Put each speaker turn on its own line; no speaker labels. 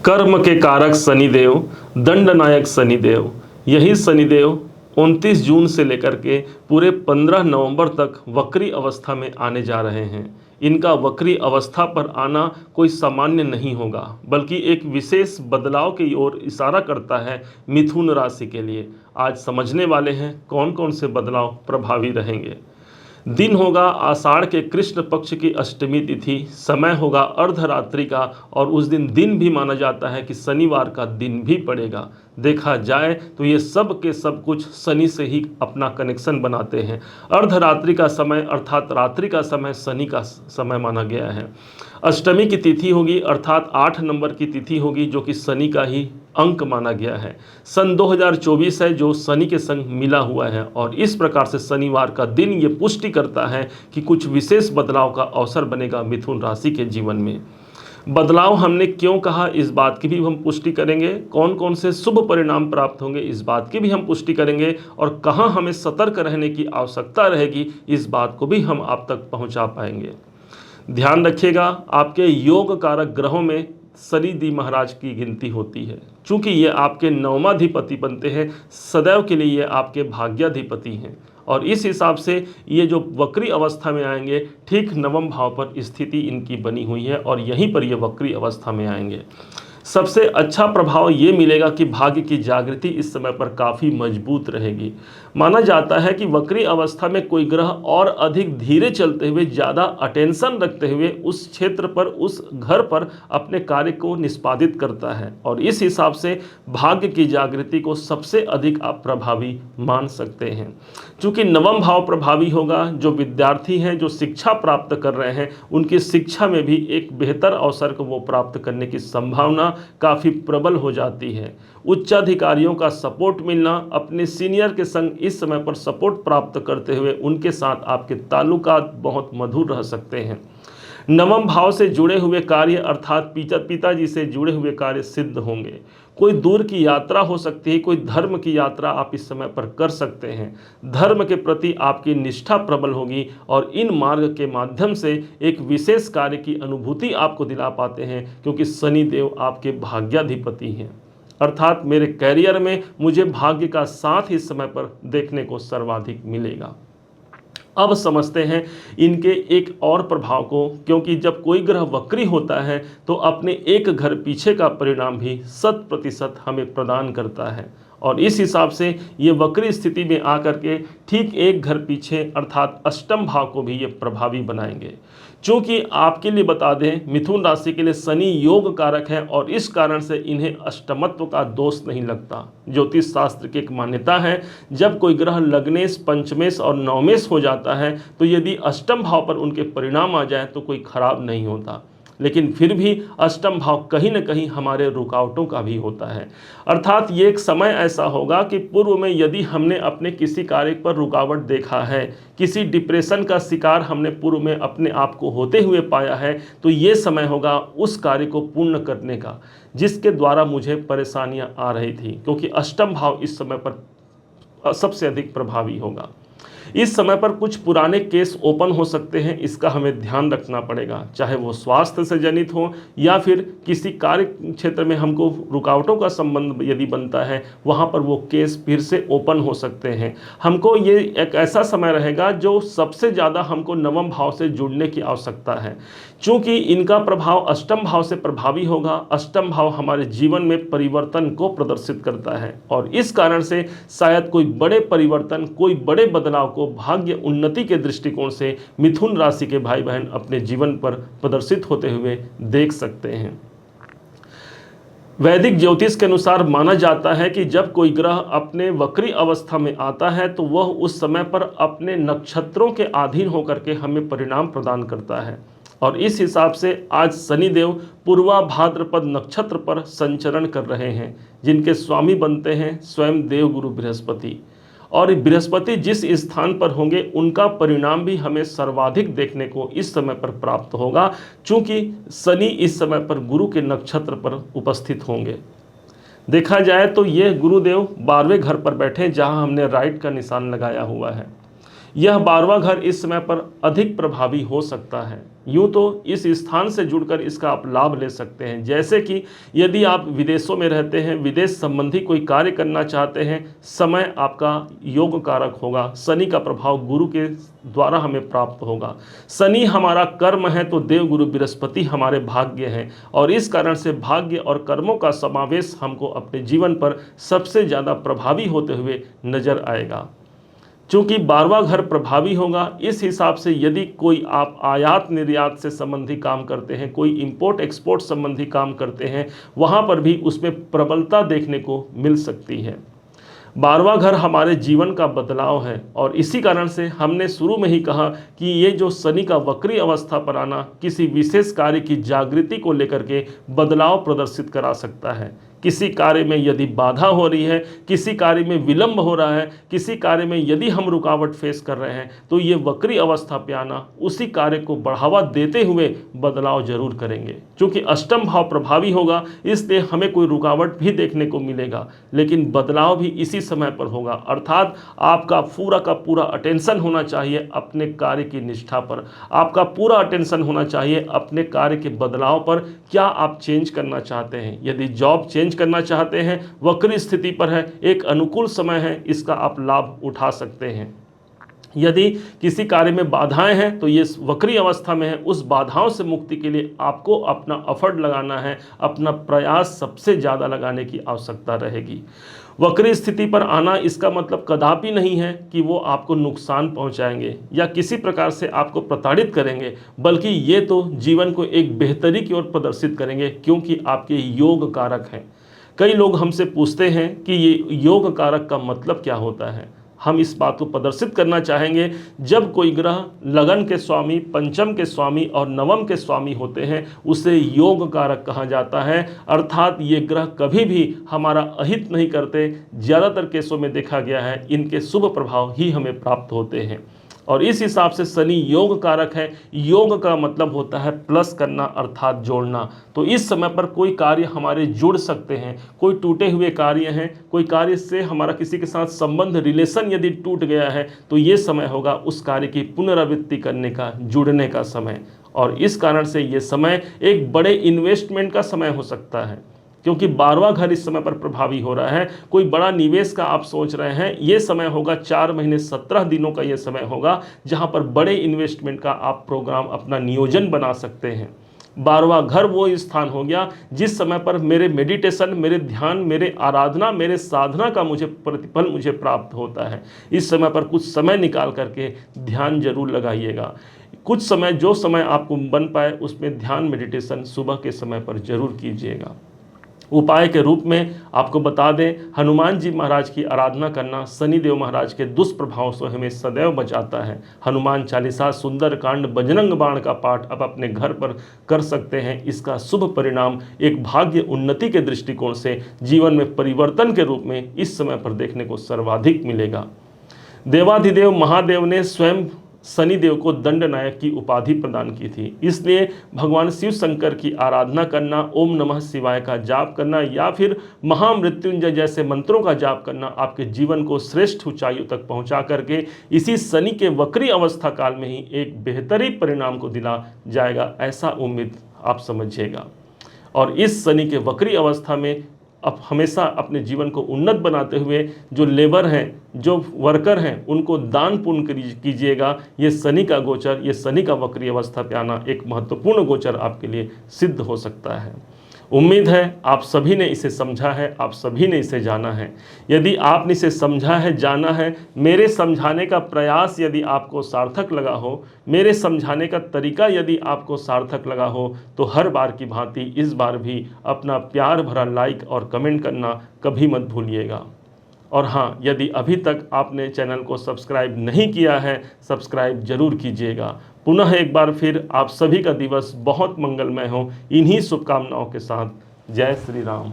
कर्म के कारक शनिदेव, दंडनायक शनिदेव। यही शनिदेव 29 जून से लेकर के पूरे 15 नवंबर तक वक्री अवस्था में आने जा रहे हैं। इनका वक्री अवस्था पर आना कोई सामान्य नहीं होगा, बल्कि एक विशेष बदलाव की ओर इशारा करता है मिथुन राशि के लिए। आज समझने वाले हैं कौन कौन से बदलाव प्रभावी रहेंगे। दिन होगा आषाढ़ के कृष्ण पक्ष की अष्टमी तिथि, समय होगा अर्धरात्रि का, और उस दिन भी माना जाता है कि शनिवार का दिन भी पड़ेगा। देखा जाए तो ये सब के सब कुछ शनि से ही अपना कनेक्शन बनाते हैं। अर्धरात्रि का समय अर्थात रात्रि का समय शनि का समय माना गया है। अष्टमी की तिथि होगी अर्थात 8 नंबर की तिथि होगी, जो कि शनि का ही अंक माना गया है। सन 2024 है जो शनि के संग मिला हुआ है, और इस प्रकार से शनिवार का दिन ये पुष्टि करता है कि कुछ विशेष बदलाव का अवसर बनेगा मिथुन राशि के जीवन में। बदलाव हमने क्यों कहा, इस बात की भी हम पुष्टि करेंगे। कौन कौन से शुभ परिणाम प्राप्त होंगे, इस बात की भी हम पुष्टि करेंगे। और कहाँ हमें सतर्क रहने की आवश्यकता रहेगी, इस बात को भी हम आप तक पहुँचा पाएंगे। ध्यान रखिएगा, आपके योग कारक ग्रहों में शनि दी महाराज की गिनती होती है। चूंकि ये आपके नवमाधिपति बनते हैं, सदैव के लिए ये आपके भाग्याधिपति हैं, और इस हिसाब से ये जो वक्री अवस्था में आएंगे ठीक नवम भाव पर स्थिति इनकी बनी हुई है, और यहीं पर ये वक्री अवस्था में आएंगे। सबसे अच्छा प्रभाव ये मिलेगा कि भाग्य की जागृति इस समय पर काफ़ी मजबूत रहेगी। माना जाता है कि वक्री अवस्था में कोई ग्रह और अधिक धीरे चलते हुए, ज़्यादा अटेंशन रखते हुए उस क्षेत्र पर, उस घर पर अपने कार्य को निष्पादित करता है, और इस हिसाब से भाग्य की जागृति को सबसे अधिक आप प्रभावी मान सकते हैं। चूँकि नवम भाव प्रभावी होगा, जो विद्यार्थी हैं, जो शिक्षा प्राप्त कर रहे हैं, उनकी शिक्षा में भी एक बेहतर अवसर को वो प्राप्त करने की संभावना काफ़ी प्रबल हो जाती है। उच्चाधिकारियों का सपोर्ट मिलना, अपने सीनियर के संग इस समय पर सपोर्ट प्राप्त करते हुए उनके साथ आपके ताल्लुकात बहुत मधुर रह सकते हैं। नवम भाव से जुड़े हुए कार्य अर्थात पिताजी से जुड़े हुए कार्य सिद्ध होंगे। कोई दूर की यात्रा हो सकती है, कोई धर्म की यात्रा आप इस समय पर कर सकते हैं। धर्म के प्रति आपकी निष्ठा प्रबल होगी, और इन मार्ग के माध्यम से एक विशेष कार्य की अनुभूति आपको दिला पाते हैं, क्योंकि शनि देव आपके भाग्याधिपति हैं। अर्थात मेरे कैरियर में मुझे भाग्य का साथ इस समय पर देखने को सर्वाधिक मिलेगा। अब समझते हैं इनके एक और प्रभाव को, क्योंकि जब कोई ग्रह वक्री होता है तो अपने एक घर पीछे का परिणाम भी 100% हमें प्रदान करता है, और इस हिसाब से ये वक्री स्थिति में आकर के ठीक एक घर पीछे अर्थात अष्टम भाव को भी ये प्रभावी बनाएंगे। चूँकि आपके लिए बता दें, मिथुन राशि के लिए शनि योग कारक है, और इस कारण से इन्हें अष्टमत्व का दोष नहीं लगता। ज्योतिष शास्त्र की एक मान्यता है, जब कोई ग्रह लग्नेश, पंचमेश और नवमेश हो जाता है तो यदि अष्टम भाव पर उनके परिणाम आ जाए तो कोई खराब नहीं होता, लेकिन फिर भी अष्टम भाव कहीं न कहीं हमारे रुकावटों का भी होता है। अर्थात ये एक समय ऐसा होगा कि पूर्व में यदि हमने अपने किसी कार्य पर रुकावट देखा है, किसी डिप्रेशन का शिकार हमने पूर्व में अपने आप को होते हुए पाया है, तो ये समय होगा उस कार्य को पूर्ण करने का, जिसके द्वारा मुझे परेशानियां आ रही थी, क्योंकि अष्टम भाव इस समय पर सबसे अधिक प्रभावी होगा। इस समय पर कुछ पुराने केस ओपन हो सकते हैं, इसका हमें ध्यान रखना पड़ेगा, चाहे वो स्वास्थ्य से जनित हो या फिर किसी कार्य क्षेत्र में हमको रुकावटों का संबंध यदि बनता है, वहाँ पर वो केस फिर से ओपन हो सकते हैं। हमको ये एक ऐसा समय रहेगा जो सबसे ज़्यादा हमको नवम भाव से जुड़ने की आवश्यकता है। चूँकि इनका प्रभाव अष्टम भाव से प्रभावी होगा, अष्टम भाव हमारे जीवन में परिवर्तन को प्रदर्शित करता है, और इस कारण से शायद कोई बड़े परिवर्तन, कोई बड़े बदलाव को भाग्य उन्नति के दृष्टिकोण से मिथुन राशि के भाई बहन अपने जीवन पर प्रदर्शित होते हुए देख सकते हैं। वैदिक ज्योतिष के अनुसार माना जाता है कि जब कोई ग्रह अपने वक्री अवस्था में आता है तो वह उस समय पर अपने नक्षत्रों के अधीन होकर के हमें परिणाम प्रदान करता है, और इस हिसाब से आज शनिदेव पूर्वा भाद्रपद नक्षत्र पर संचरण कर रहे हैं, जिनके स्वामी बनते हैं स्वयं देवगुरु बृहस्पति। और बृहस्पति जिस स्थान पर होंगे उनका परिणाम भी हमें सर्वाधिक देखने को इस समय पर प्राप्त होगा, चूँकि शनि इस समय पर गुरु के नक्षत्र पर उपस्थित होंगे। देखा जाए तो ये गुरुदेव 12वें घर पर बैठे, जहां हमने राइट का निशान लगाया हुआ है। यह 12वां घर इस समय पर अधिक प्रभावी हो सकता है। यूँ तो इस स्थान से जुड़कर इसका आप लाभ ले सकते हैं, जैसे कि यदि आप विदेशों में रहते हैं, विदेश संबंधी कोई कार्य करना चाहते हैं, समय आपका योग कारक होगा। शनि का प्रभाव गुरु के द्वारा हमें प्राप्त होगा। शनि हमारा कर्म है तो देवगुरु बृहस्पति हमारे भाग्य हैं, और इस कारण से भाग्य और कर्मों का समावेश हमको अपने जीवन पर सबसे ज़्यादा प्रभावी होते हुए नजर आएगा। चूंकि 12वां घर प्रभावी होगा, इस हिसाब से यदि कोई आप आयात निर्यात से संबंधी काम करते हैं, कोई इंपोर्ट एक्सपोर्ट संबंधी काम करते हैं, वहाँ पर भी उसमें प्रबलता देखने को मिल सकती है। 12वां घर हमारे जीवन का बदलाव है, और इसी कारण से हमने शुरू में ही कहा कि ये जो शनि का वक्री अवस्था पर आना किसी विशेष कार्य की जागृति को लेकर के बदलाव प्रदर्शित करा सकता है। किसी कार्य में यदि बाधा हो रही है, किसी कार्य में विलंब हो रहा है, किसी कार्य में यदि हम रुकावट फेस कर रहे हैं, तो ये वक्री अवस्था पे आना उसी कार्य को बढ़ावा देते हुए बदलाव जरूर करेंगे। क्योंकि अष्टम भाव प्रभावी होगा, इसलिए हमें कोई रुकावट भी देखने को मिलेगा, लेकिन बदलाव भी इसी समय पर होगा। अर्थात आपका पूरा का पूरा अटेंशन होना चाहिए अपने कार्य की निष्ठा पर, आपका पूरा अटेंशन होना चाहिए अपने कार्य के बदलाव पर। क्या आप चेंज करना चाहते हैं? यदि जॉब चेंज करना चाहते हैं, वक्री स्थिति पर है, एक अनुकूल समय है, इसका आप लाभ उठा सकते हैं। यदि किसी कार्य में बाधाएं हैं, तो ये वक्री अवस्था में है, उस बाधाओं से मुक्ति के लिए आपको अपना एफर्ट लगाना है, अपना प्रयास सबसे ज़्यादा लगाने की आवश्यकता रहेगी। वक्री स्थिति पर आना इसका मतलब कदापि नहीं है कि वो आपको नुकसान पहुंचाएंगे या किसी प्रकार से आपको प्रताड़ित करेंगे, बल्कि ये तो जीवन को एक बेहतरी की ओर प्रदर्शित करेंगे, क्योंकि आपके योग कारक हैं। कई लोग हमसे पूछते हैं कि ये योग कारक का मतलब क्या होता है। हम इस बात को प्रदर्शित करना चाहेंगे, जब कोई ग्रह लगन के स्वामी, पंचम के स्वामी और नवम के स्वामी होते हैं, उसे योग कारक कहा जाता है। अर्थात ये ग्रह कभी भी हमारा अहित नहीं करते। ज़्यादातर केसों में देखा गया है इनके शुभ प्रभाव ही हमें प्राप्त होते हैं, और इस हिसाब से शनि योग कारक है। योग का मतलब होता है प्लस करना, अर्थात जोड़ना। तो इस समय पर कोई कार्य हमारे जुड़ सकते हैं, कोई टूटे हुए कार्य हैं, कोई कार्य से हमारा किसी के साथ संबंध, रिलेशन यदि टूट गया है, तो ये समय होगा उस कार्य की पुनरावृत्ति करने का, जुड़ने का समय। और इस कारण से ये समय एक बड़े इन्वेस्टमेंट का समय हो सकता है, क्योंकि 12वां घर इस समय पर प्रभावी हो रहा है। कोई बड़ा निवेश का आप सोच रहे हैं, ये समय होगा 4 महीने 17 दिनों का ये समय होगा, जहां पर बड़े इन्वेस्टमेंट का आप प्रोग्राम, अपना नियोजन बना सकते हैं। 12वां घर वो स्थान हो गया जिस समय पर मेरे मेडिटेशन, मेरे ध्यान, मेरे आराधना, मेरे साधना का मुझे प्रतिफल मुझे प्राप्त होता है। इस समय पर कुछ समय निकाल करके ध्यान जरूर लगाइएगा। कुछ समय, जो समय आपको बन पाए, उसमें ध्यान, मेडिटेशन सुबह के समय पर जरूर कीजिएगा। उपाय के रूप में आपको बता दें, हनुमान जी महाराज की आराधना करना शनिदेव महाराज के दुष्प्रभाव से हमें सदैव बचाता है। हनुमान चालीसा, सुंदरकांड, बजरंग बाण का पाठ आप अपने घर पर कर सकते हैं। इसका शुभ परिणाम एक भाग्य उन्नति के दृष्टिकोण से जीवन में परिवर्तन के रूप में इस समय पर देखने को सर्वाधिक मिलेगा। देवाधिदेव महादेव ने स्वयं शनिदेव को दंडनायक की उपाधि प्रदान की थी, इसलिए भगवान शिव शंकर की आराधना करना, ओम नमः शिवाय का जाप करना या फिर महामृत्युंजय जैसे मंत्रों का जाप करना आपके जीवन को श्रेष्ठ ऊंचाइयों तक पहुंचा करके इसी शनि के वक्री अवस्था काल में ही एक बेहतरीन परिणाम को दिला जाएगा, ऐसा उम्मीद आप समझिएगा। और इस शनि के वक्री अवस्था में अब हमेशा अपने जीवन को उन्नत बनाते हुए जो लेबर हैं, जो वर्कर हैं, उनको दान पुण्य कीजिएगा। ये शनि का गोचर, ये शनि का वक्री अवस्था पे आना एक महत्वपूर्ण गोचर आपके लिए सिद्ध हो सकता है। उम्मीद है आप सभी ने इसे समझा है, आप सभी ने इसे जाना है। यदि आपने इसे समझा है, जाना है, मेरे समझाने का प्रयास यदि आपको सार्थक लगा हो, मेरे समझाने का तरीका यदि आपको सार्थक लगा हो, तो हर बार की भांति इस बार भी अपना प्यार भरा लाइक और कमेंट करना कभी मत भूलिएगा। और हाँ, यदि अभी तक आपने चैनल को सब्सक्राइब नहीं किया है, सब्सक्राइब जरूर कीजिएगा। पुनः एक बार फिर आप सभी का दिवस बहुत मंगलमय हो, इन्हीं शुभकामनाओं के साथ। जय श्री राम।